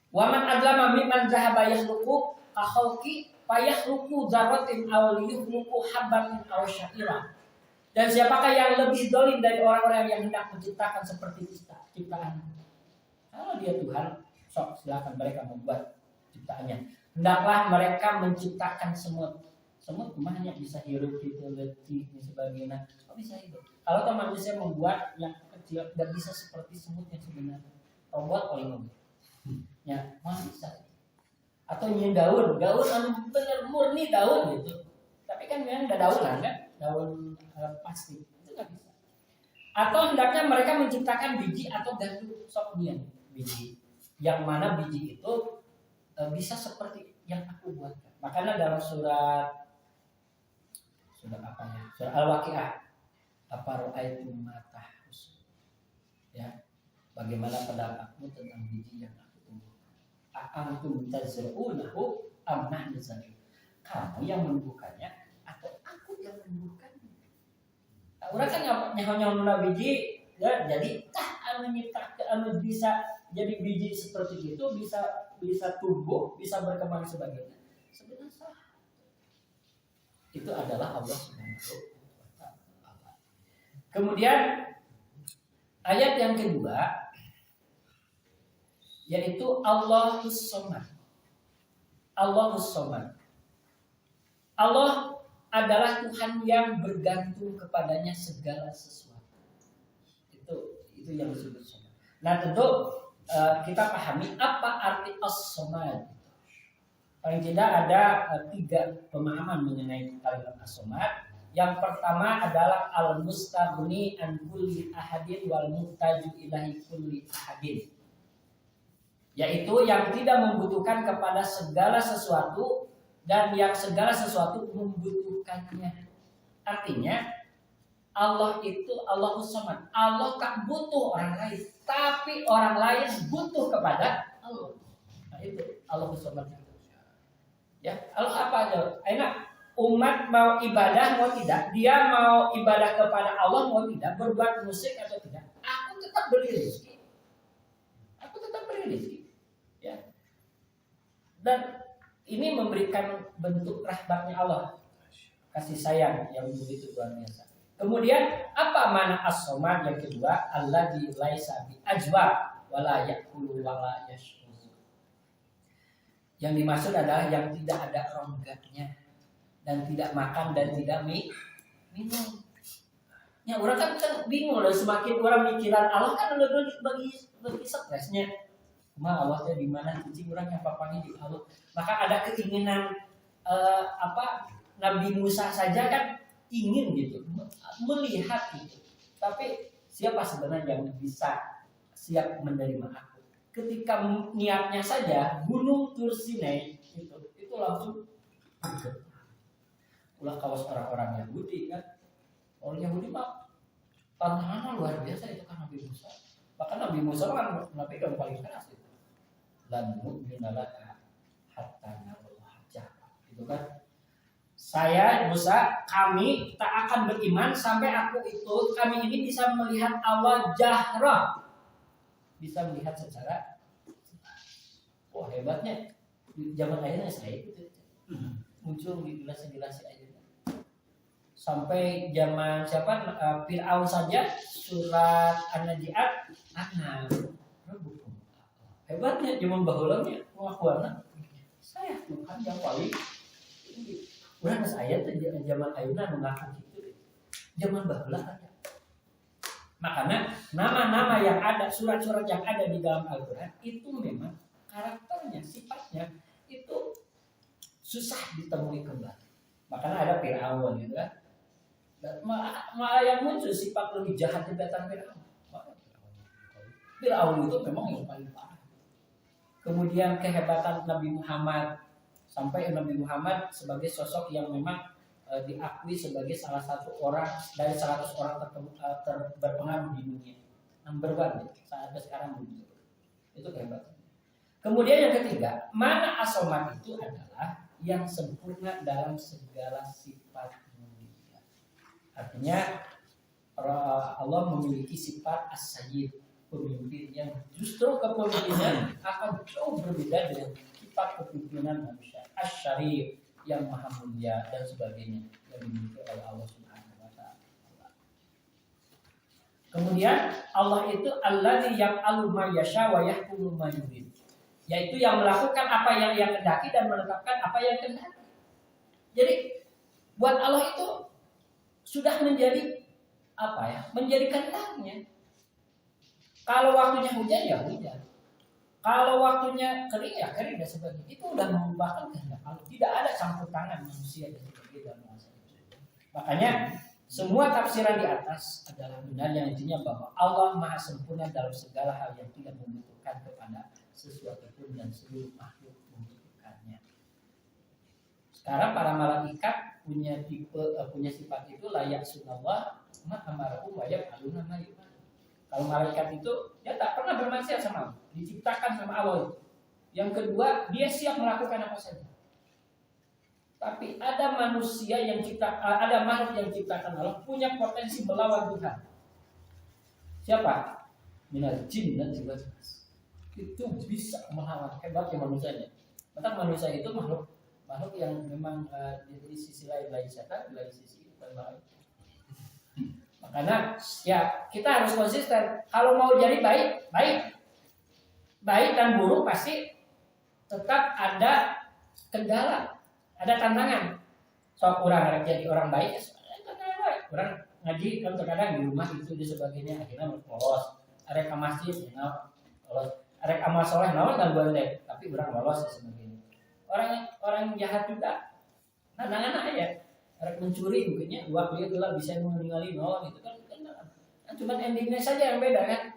Waman adlama mimman zahaba yahluqu kahauki payahluqu dzarratin aw yuhluqu habbatin aw sya'ira. Dan siapakah yang lebih zalim dari orang-orang yang hendak menciptakan seperti ciptaan? Kalau dia Tuhan, sok silakan mereka membuat ciptaannya. Hendaklah mereka menciptakan semut. Semut kumahnya bisa hidup, gitu, letih, dan sebagainya. Kok bisa hidup? Kalau manusia membuat yang kecil, tidak bisa seperti semut yang sebenarnya. Robot paling mungkin. Ya, mana bisa? Atau nyin daun anu bener murni daun gitu. Tapi kan memang ada daunan kan, daun plastik itu nggak bisa. Atau hendaknya mereka menciptakan biji atau gandum soknya biji, yang mana biji itu bisa seperti yang aku buatkan. Makanya dalam surat apa ya? Surat Al-Waqiah, apa ra'aitum ma tahrusun. Ya. Bagaimana pendapatmu tentang biji yang aku tumbuhkan? A'antum tazra'unahu am nahnu zari'un. Kamu yang menumbuhkannya atau aku yang menumbuhkannya? Nah, orang kan nyaho-nyaho biji ya, jadi anu nyiptakeun anu bisa jadi biji seperti itu, bisa tumbuh, bisa berkembang sebagainya. Sebenarnya salah. Itu adalah Allah Subhanahu wa taala. Kemudian ayat yang kedua yaitu Allahus Somad. Allahus Somad. Allah adalah Tuhan yang bergantung kepadanya segala sesuatu. Itu yang disebut Somad. Nah, tentu kita pahami apa arti as-somad. Paling tidak ada 3 pemahaman mengenai kalimat as-somad. Yang pertama adalah al-mustaghni an kulli ahadin wal muhtaju ilahi kulli ahadin. Yaitu yang tidak membutuhkan kepada segala sesuatu dan yang segala sesuatu membutuhkannya. Artinya Allah itu Allahus Somad. Allah tak butuh orang lain, tapi orang lain butuh kepada Allah. Nah, itu Allahus Somad. Ya, Allah apa aja? Enak. Umat mau ibadah mau tidak, dia mau ibadah kepada Allah mau tidak, berbuat musik atau tidak, aku tetap beri rezeki. Aku tetap beri rezeki. Ya. Dan Ini memberikan bentuk rahmatnya Allah, kasih sayang yang begitu luar biasa. Kemudian apa mana as-somad yang kedua? Alladzi laisa bi ajwa wala yakulu wala yashkur. Yang dimaksud adalah yang tidak ada rongganya dan tidak makan dan tidak minum. Ya orang kan bingung loh, semakin orang mikiran Allah kan lebih bagi stresnya. Allah teh di mana cici orang yang papanya di Allah. Maka ada keinginan Nabi Musa saja kan ingin gitu melihat gitu. Tapi siapa sebenarnya yang bisa siap menerima aku? Ketika niatnya saja gunung Tur Sinai itu langsung ulah kawas orang-orang Yahudi kan. Orang Yahudi mah tantangannya luar biasa itu kan Nabi Musa. Bahkan Nabi Musa kan Nabi yang paling keras itu. Lan nu'mina laka hatta narallaha jahra. Itu kan. Saya Musa, kami tak akan beriman sampai kami ini bisa melihat Allah jahra. Bisa melihat secara wah hebatnya. Zaman akhirnya saya itu muncul di jelas-jelas aja. Sampai zaman Fir'aun saja surat An-Najiat hebatnya zaman bahulanya pengakuannya saya Tuhan yang paling tinggi. Urang saya tuh zaman ayeuna mengaku gitu. Zaman baheula ada. Makanya nama-nama yang ada, surat-surat yang ada di dalam Al-Qur'an itu memang karakternya, sifatnya itu susah ditemui kembali. Makanya ada Fir'aun gitu kan. Dan malah yang muncul sifat lebih jahat dibanding Fir'aun. Fir'aun itu memang yang paling parah. Kemudian kehebatan Nabi Muhammad, sampai Nabi Muhammad sebagai sosok yang memang diakui sebagai salah satu orang dari 100 orang berpengaruh di dunia, number one sampai sekarang begitu. Itu kehebatan. Kemudian yang ketiga, mana as-somad itu adalah yang sempurna dalam segala sifat mulia. Artinya Allah memiliki sifat as-sayyid, pemimpin yang justru kepemimpinan akan jauh berbeda dengan sifat kepemimpinan manusia. Asy-syarif yang maha mulia dan sebagainya yang dimiliki oleh Allah Subhanahu wa taala. Kemudian Allah itu alladzi yaf'alu ma yasha wa yahkumu ma yurid. Yaitu yang melakukan apa yang Ia kehendaki dan menetapkan apa yang kehendaki. Jadi buat Allah itu sudah menjadi menjadi kehendaknya. Kalau waktunya hujan ya hujan. Kalau waktunya kering ya kering dan sebagainya. Itu udah mengubahkan kehendak Allah. Tidak ada campur tangan manusia dan sebagainya dalam masa itu. Makanya semua tafsiran di atas adalah benar yang intinya bahwa Allah Maha sempurna dalam segala hal yang tidak membutuhkan kepada sesuatu pun dan seluruh makhluk membutuhkannya. Sekarang para malaikat punya sifat itu layak sunallah ma amarahu wa yaf'aluna ma yu'mar. Kalau malaikat itu dia tak pernah bermaksiat sama Allah, diciptakan sama Allah. Yang kedua, dia siap melakukan apa saja. Tapi ada manusia yang ada makhluk yang diciptakan Allah punya potensi melawan Tuhan. Siapa? Minal jin dan juga itu bisa melawan, hebatnya manusianya. Maka manusia itu makhluk yang memang di sisi lain setan, di sisi lain. Makanya ya kita harus konsisten. Kalau mau jadi baik dan buruk pasti tetap ada kendala, ada tantangan. So kurang jadi orang baik, kurang ngaji kan terkadang di rumah itu dan sebagainya akhirnya lolos. Ada ke masjid, lolos. Ada amal soleh, lolos dan boleh, tapi kurang lolos dan sebagainya. Orang jahat juga tantangan aja. Rek mencuri mungkinnya uang dia telah bisa meninggali itu kan cuma endingnya saja yang beda kan.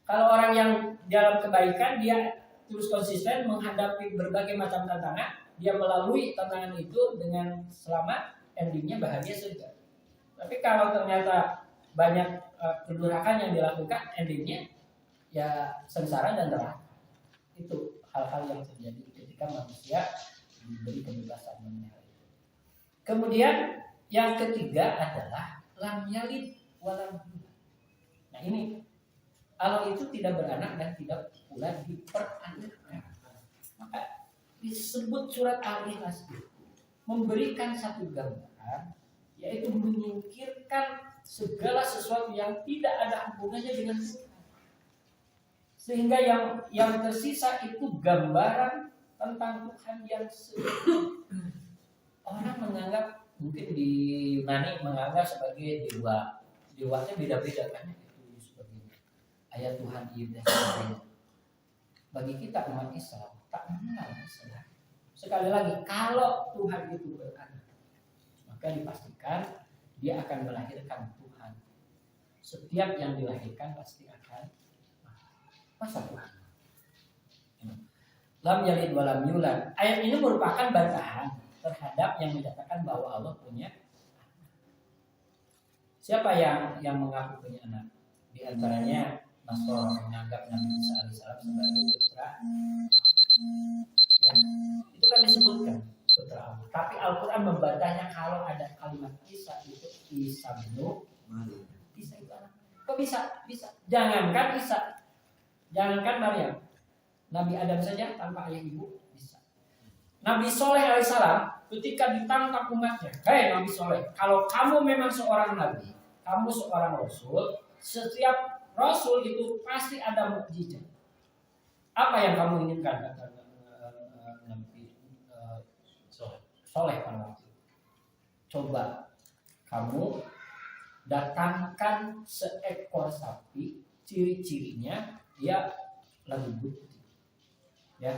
Kalau orang yang dalam kebaikan dia terus konsisten menghadapi berbagai macam tantangan, dia melalui tantangan itu dengan selamat, endingnya bahagia saja. Tapi kalau ternyata banyak kedurhakaan yang dilakukan, endingnya ya sengsara dan neraka. Itu hal-hal yang terjadi ketika manusia diberi kebebasan memilih. Kemudian yang ketiga adalah lam yalid walam yulad. Nah ini Allah itu tidak beranak dan tidak pula diperanakan. Maka disebut surat Al-Ikhlas itu memberikan satu gambaran, yaitu menyingkirkan segala sesuatu yang tidak ada hubungannya dengan Tuhan. Sehingga yang tersisa itu gambaran tentang Tuhan yang sebenarnya. Orang menganggap, mungkin di Yunani menganggap sebagai dewa. Dewanya beda-beda kan, itu sebagainya. Ayat Tuhan ini dan sebagainya. Bagi kita umat Islam tak mengenal istilah. Sekali lagi, kalau Tuhan itu beranak, maka dipastikan dia akan melahirkan Tuhan. Setiap yang dilahirkan pasti akan masa Tuhan. Lam yalid wa lam yulad. Ayat ini merupakan bantahan terhadap yang menyatakan bahwa Allah punya anak. Siapa yang mengaku punya anak? Di antaranya Nasrani menganggap Nabi Isa alaihissalam sebagai putra. Ya, itu kan disebutkan putra Allah. Tapi Al-Quran membantahnya kalau ada kalimat Isa itu Isa bin Maryam. Isa itu anak. Kok bisa? Bisa. Jangankan Isa, jangankan Maryam, Nabi Adam saja tanpa ayah ibu bisa. Nabi Soleh alaihissalam ketika ditantang umatnya, hei Nabi Soleh, kalau kamu memang seorang nabi, kamu seorang rasul, setiap rasul itu pasti ada mukjizat. Apa yang kamu inginkan? Kata Nabi Soleh pada waktu itu. Coba kamu datangkan seekor sapi, ciri-cirinya dia lagi putih, ya,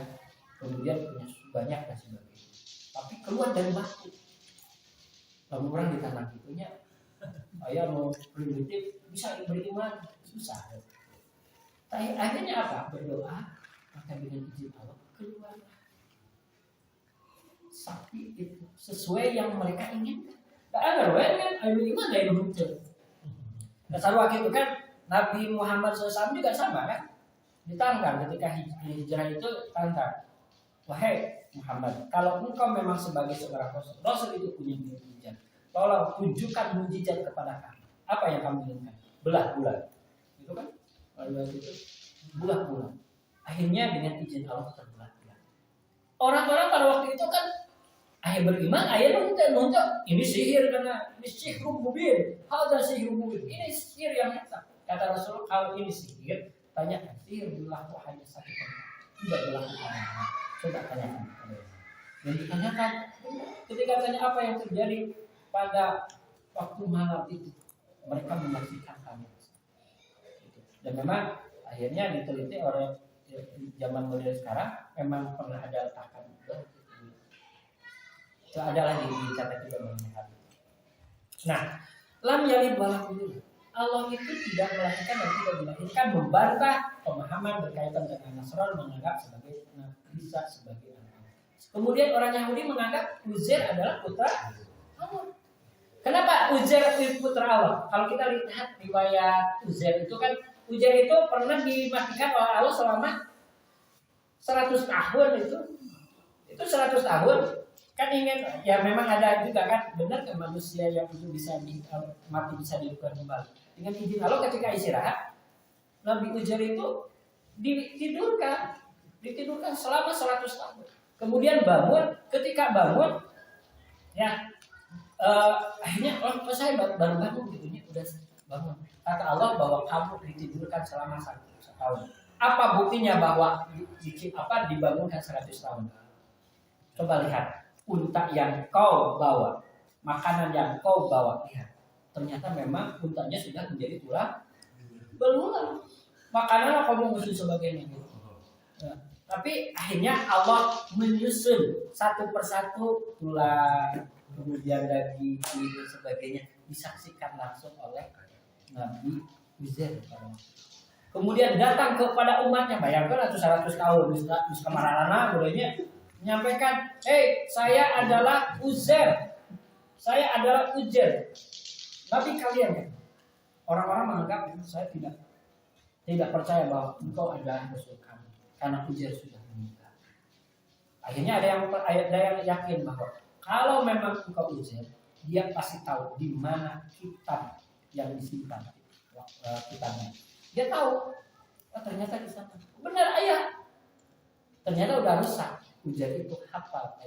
kemudian punya banyak dan sebagainya. Tapi keluar dari batu. Lalu orang ditanam itunya, ayah mau primitif bisa beriman. Susah. Tapi akhirnya apa? Berdoa, maka dengan izin Allah keluar sapi itu sesuai yang mereka inginkan. Tak ada kan? Ayo iman dari muncul. Dasar waktu itu kan Nabi Muhammad SAW juga sama kan? Ditantang ketika hijrah itu tantang. Wahai Muhammad, kalau engkau memang sebagai seorang rasul, rasul itu punya mujizat. Tolong tunjukkan mujizat kepada kami. Apa yang kamu inginkan? Belah bulan. Itu kan kalau itu bulan. Akhirnya dengan izin Allah terbelah-belah. Orang-orang pada waktu itu kan ayah beriman, ayah nunjuk ini sihir karena ini sihir mubin, ada sihir mubin, ini sihir yang nyata. Kata Rasulullah, kalau ini sihir, tanyakan sihir berlaku hanya satu kali, tidak berlaku hanya. Coba tanyakan. Dan ditanyakan, ketika tanya apa yang terjadi pada waktu malam itu, mereka menyaksikan kami. Dan memang akhirnya diteliti oleh zaman modern sekarang memang pernah ada letakkan itu ada lagi di catatan kita mengenai. Nah, lam yalid wa lam yulad. Allah itu tidak melahirkan dan tidak dilahirkan, membantah pemahaman berkaitan dengan Nasrani menganggap sebagai Isa sebagai anak. Kemudian orang Yahudi menganggap Uzair adalah putra Allah. Kenapa Uzair putra Allah? Kalau kita lihat riwayat Uzair itu kan Uzair itu pernah dimatikan oleh Allah selama 100 tahun itu 100 tahun kan ingin ya memang ada juga kan benar kan manusia yang itu bisa mati bisa dihidupkan kembali dengan izin Allah ketika istirahat Nabi Uzair itu ditidurkan selama 100 tahun kemudian bangun ketika bangun ya akhirnya saya baru bangun gitu ya udah bangun. Kata Allah bahwa kamu ditidurkan selama 1 tahun. Apa buktinya bahwa dibangunkan 100 tahun? Coba lihat unta yang kau bawa, makanan yang kau bawa, lihat. Ternyata memang untanya sudah menjadi tulang belulang. Makanan kamu musuh sebagainya. Ya. Tapi akhirnya Allah menyusun satu persatu tulang, kemudian daging dan sebagainya disaksikan langsung oleh Nabi Uzair. Kemudian datang kepada umatnya, bayangkan 100 tahun terus kemarana bolehnya menyampaikan, "Hei, saya adalah Uzair. Saya adalah Uzair. Nabi kalian kan?" Orang-orang menganggap saya tidak percaya bahwa engkau adalah rasul kami karena Uzair sudah meninggal. Akhirnya ada yang yakin bahwa kalau memang engkau Uzair, dia pasti tahu di mana kitab yang disimpan kitabnya. Dia tahu, ternyata di sana. Benar ayah. Ternyata udah rusak, hujan itu hafal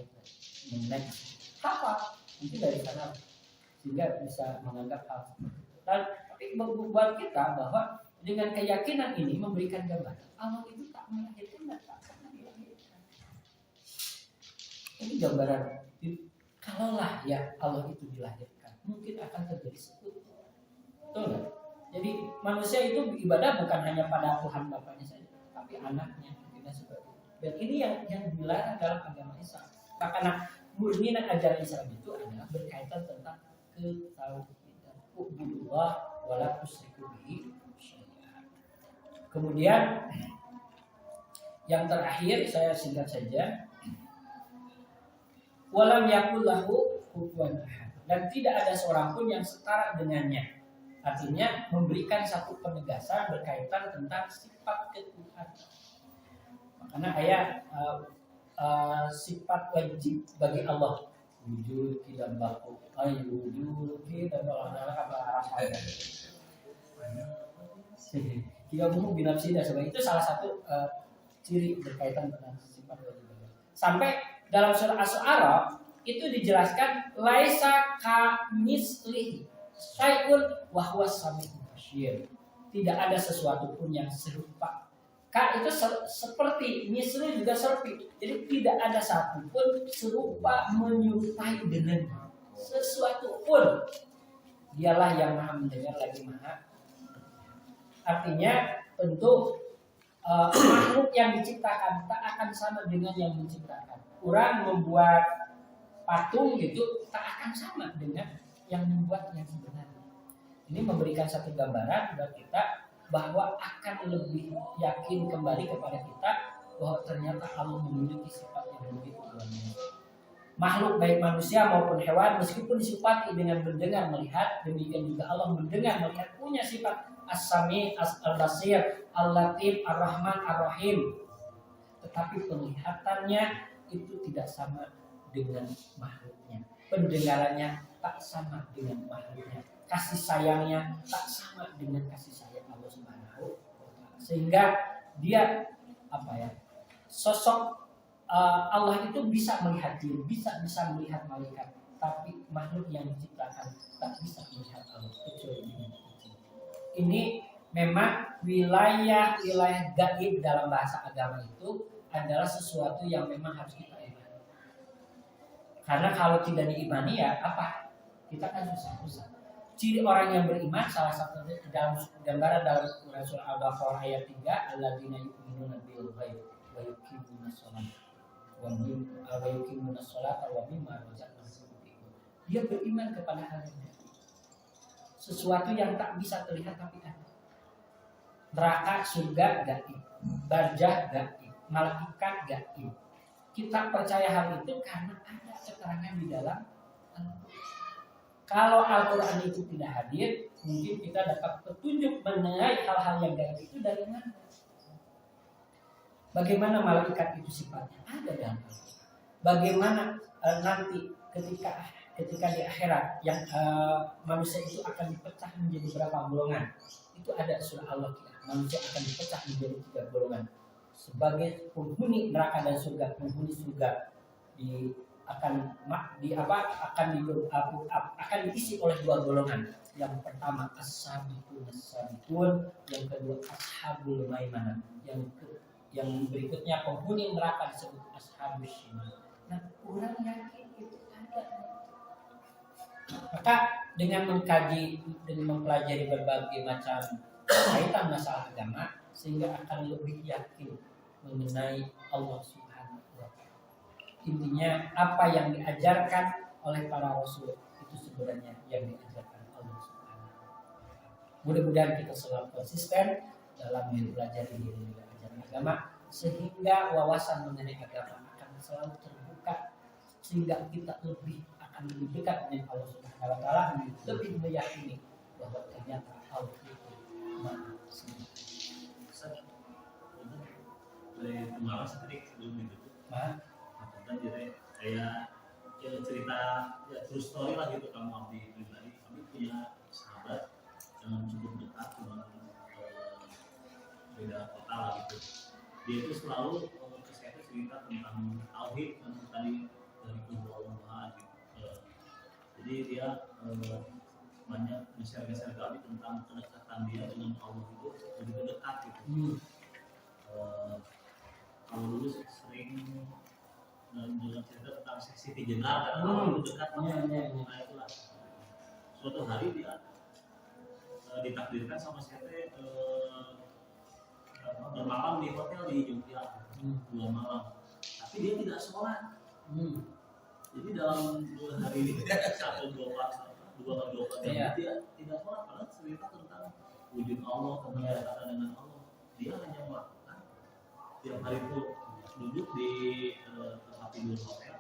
mengenai hafal mungkin dari sana sehingga bisa menganggap hal seperti itu. Tapi buat kita bahwa dengan keyakinan ini memberikan gambaran Allah itu tak melahirkan dan tak pernah dilahirkan. Ini gambaran kalaulah ya Allah itu dilahirkan mungkin akan terjadi seperti itu. Betul nggak? Jadi manusia itu beribadah bukan hanya pada Tuhan Bapaknya saja, tapi anaknya kita seperti itu. Dan ini yang dilarang dalam agama Islam. Karena murni dan ajaran Islam itu adalah berkaitan tentang ketauhidan. Ubudullah wala tusyriku bihi syai'an. Kemudian yang terakhir saya singkat saja. Walam yakul lahu kufuwan ahad. Dan tidak ada seorang pun yang setara dengannya. Artinya memberikan satu penegasan berkaitan tentang sifat ketuhanan. Makanya ayat sifat wajib bagi Allah wujud tidak baku wujud tidak apa tidak mungkin binafsida sebagai itu salah satu ciri berkaitan dengan sifat wajib Allah. Sampai dalam surah Asy-Syu'ara itu dijelaskan laisa kamislihi syai'un wa huwas samiul basyir. Tidak ada sesuatu pun yang serupa. Ka itu seperti misli juga seperti. Jadi tidak ada satu pun serupa menyerupai dengan sesuatu pun. Dialah yang Maha mendengar lagi Maha. Artinya tentu makhluk yang diciptakan tak akan sama dengan yang menciptakan. Orang membuat patung gitu tak akan sama dengan yang membuat yang sebenarnya. Ini memberikan satu gambaran buat kita bahwa akan lebih yakin kembali kepada kita bahwa ternyata Allah memiliki sifat yang begitu luar biasa. Makhluk baik manusia maupun hewan meskipun disifati dengan mendengar melihat, demikian juga Allah mendengar melihat punya sifat As-Sami, Al-Basir, Al-Latif, Ar-Rahman, Ar-Rahim. Tetapi penglihatannya itu tidak sama dengan makhluknya. Pendengarannya tak sama dengan makhluknya. Kasih sayangnya tak sama dengan kasih sayang Allah Subhanahu wa taala. Sehingga dia sosok Allah itu bisa melihat jin, bisa melihat malaikat, tapi makhluk yang diciptakan tak bisa melihat Allah kecuali dengan izin. Ini memang wilayah gaib dalam bahasa agama itu adalah sesuatu yang memang harus kita imani. Karena kalau tidak diimani ya apa? Kita kan susah-susah. Ciri orang yang beriman salah satunya dalam gambaran dalam surah Al-Baqarah ayat 3 alladzina yu'minuna bil ghaib wa yuqimunas sholata wa mimma razaqnahum yunfiqun. Dia beriman kepada hal yang gaib. Sesuatu yang tak bisa terlihat tapi ada. Neraka, surga gaib, barzah gaib, malaikat gaib. Kita percaya hal itu karena ada keterangan di dalam Al-Quran. Kalau Al-Quran itu tidak hadir, mungkin kita dapat petunjuk mengenai hal-hal yang gaib itu dari mana. Bagaimana malaikat itu sifatnya ada dalam Al-Quran. Bagaimana nanti ketika di akhirat yang manusia itu akan dipecah menjadi berapa golongan. Itu ada surah Al-Qiyamah. Manusia akan dipecah menjadi 3 golongan. Sebagai penghuni neraka dan surga, penghuni surga akan diisi oleh 2 golongan. Yang pertama as-sabiqun, yang kedua ashabul maimanah, yang berikutnya penghuni neraka disebut ashabus shimal. Nah, orang yakin itu ada. Maka dengan mengkaji dan mempelajari berbagai macam kaitan masalah agama sehingga akan lebih yakin mengenai Allah Subhanahu wa taala. Intinya apa yang diajarkan oleh para rasul itu sebenarnya yang diajarkan Allah Subhanahu wa taala. Mudah-mudahan kita selalu konsisten dalam mempelajari ajaran agama sehingga wawasan mengenai agama akan selalu terbuka sehingga kita lebih dekat dengan Allah Subhanahu wa taala, lebih meyakini bahwa ternyata Allah itu Maha Sempurna. Dari kemarin tadi sebelum itu, jadi kayak cerita true story lah gitu. Kamu abdi pribadi, kami punya sahabat yang cukup dekat, cuma beda kota lah gitu. Dia itu selalu ke saya cerita tentang tauhid kan tadi dari kubu Allah gitu. Jadi dia banyak share kami tentang kedekatan dia dengan Allah itu begitu dekat gitu. Kalau dulu sering dalam cerita tentang Siti Jenar kan Allah itu dekat banget. Nah itulah suatu hari dia ditakdirkan sama saya bermalam di hotel di Jogja 2 malam, tapi dia tidak sholat. Jadi dalam 2 hari ini 2 dia tidak sholat, padahal cerita tentang wujud Allah, kedekatan dengan Allah. Dia hanya melakukan tiap hari itu duduk di tempat tidur hotel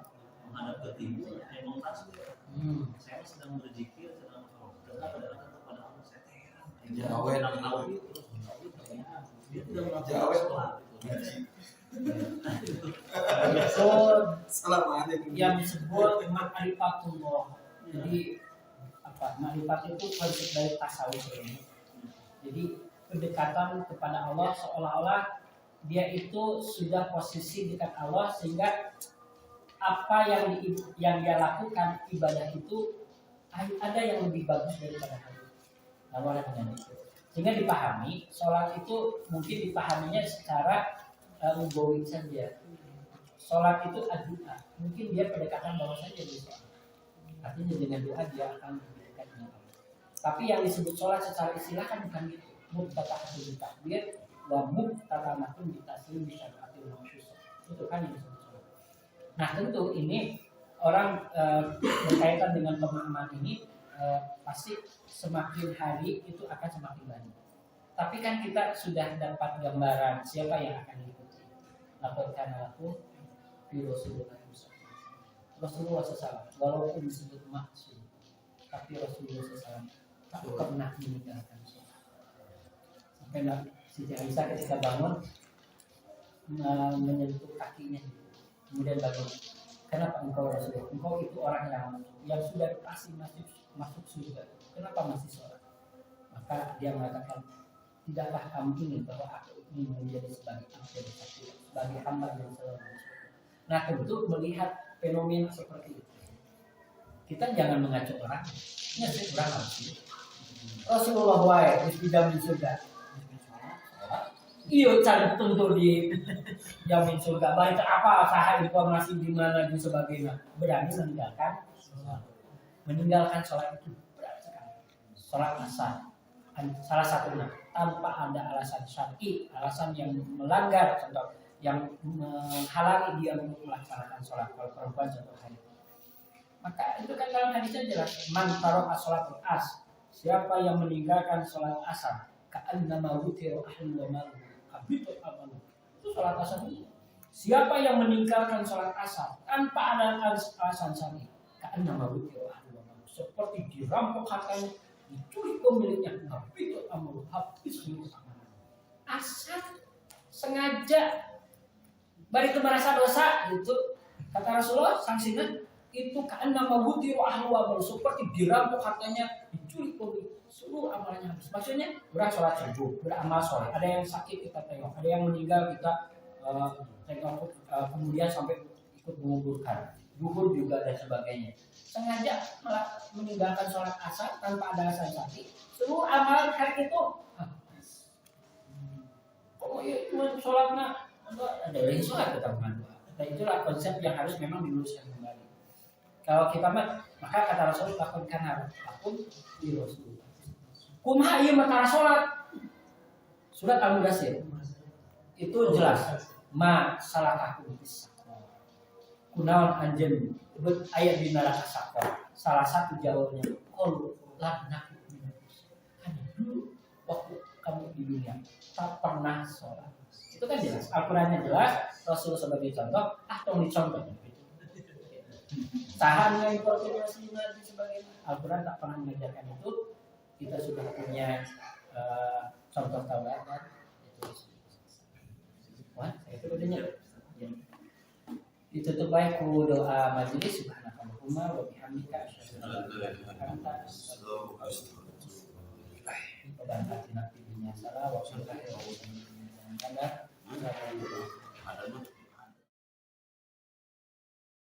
menghadap ke timur, ngomong tasbih. Saya sedang berzikir, sedang dekat kepada Allah. Saya heran. Dia tidak melakukan sholat. Yang disebut ma'rifatullah. Jadi ma'rifat itu konsep dari tasawuf ini. Jadi kedekatan kepada Allah seolah-olah dia itu sudah posisi dekat Allah, sehingga apa yang dia lakukan ibadah itu ada yang lebih bagus daripada itu. Lawan dengan itu, sehingga dipahami sholat itu mungkin dipahaminya secara ubawi saja. Sholat itu doa, mungkin dia pendekatan bawah saja di sholat. Artinya dengan doa dia akan lebih dekat dengan Allah. Tapi yang disebut sholat secara istilah kan bukan gitu. Muqtatahatul takbir wa muqtatamatun bitaslim bisyaratil maksud. Itu kan yang disebut sholat. Nah tentu ini orang berkaitan dengan pemahaman ini pasti semakin hari itu akan semakin banyak. Tapi kan kita sudah dapat gambaran siapa yang akan diikuti. Laporkan aku di Rasulullah SAW. Walaupun disebut maksud, tapi Rasulullah SAW tak pernah meninggalkan sholat. Sampai Siti Aisyah ketika bangun menyentuh kakinya, kemudian bangun. Kenapa engkau Rasulullah? Engkau itu orang yang sudah pasti masuk surga. Kenapa masih sholat? Maka dia mengatakan, tidakkah kamu ingin bahwa aku ingin menjadi sebagai hamba yang selalu masuk? Nah tentu melihat fenomena seperti itu, kita jangan mengacu orang. Ini saya kurang lagi. Rasulullah wae dijamin surga. Iya cari tentu di jamin surga. Baik apa sah informasi di mana dan sebagainya. Berani meninggalkan sholat itu berat sekali. Sholat asar salah satunya tanpa ada alasan syar'i, alasan yang melanggar, contoh yang menghalangi dia untuk melaksanakan sholat. Kalau perempuan contoh hadis, maka itu kan dalam hadisnya jelas, man taraka sholatul as, siapa yang meninggalkan sholat asar, ka'annama wutiru ahlu wa malu habitat amalu. Itu sholat asar itu. Siapa yang meninggalkan sholat asar tanpa ada alasan syar'i, ka'annama wutiru ahlu wa malu, seperti dirampok hartanya, dicuri pemiliknya, habitat amalu, habis seluruh amalan. Asar sengaja balik ke merasa dosa itu, kata Rasulullah, sanksinya itu ka'annama wutiru ahlu wa malu, seperti dirampok hartanya, dicuri pemilik, seluruh amalannya habis. Maksudnya orang sholat subuh, beramal soleh, ada yang sakit kita tengok, ada yang meninggal kita tengok, kemudian sampai ikut menguburkan, duhur juga dan sebagainya. Sengaja meninggalkan sholat asar tanpa ada alasan sakit, seluruh amalan hari itu kok ya cuma sholatnya ada yang sholat tetap doa. Dan itulah konsep yang harus memang diluruskan kembali. Kalau kita maka kata Rasul, lakukan harus akun di Rasul. Kumha iya matara sholat. Surat Al-Mudaththir itu jelas. Ma salah aku bisa. Kunaon anjen ayat di neraka sakor. Salah satu jawabnya qalu la naku. Hanya dulu waktu kamu di dunia tak pernah sholat. Itu kan jelas. Al-Qurannya jelas. Rasul sebagai contoh. Tolong dicontoh. Tahan yang koordinasi dan sebagainya. Al-Quran tak pernah mengajarkan itu. Kita sudah punya contoh tauladan. Wah, itu bedanya. Ditutup baik ku doa majelis. Subhanakallahumma wa bihamdika asyhadu an la ilaha illa anta astaghfiruka wa atubu ilaik. Wa sallallahu alaihi wa sallam.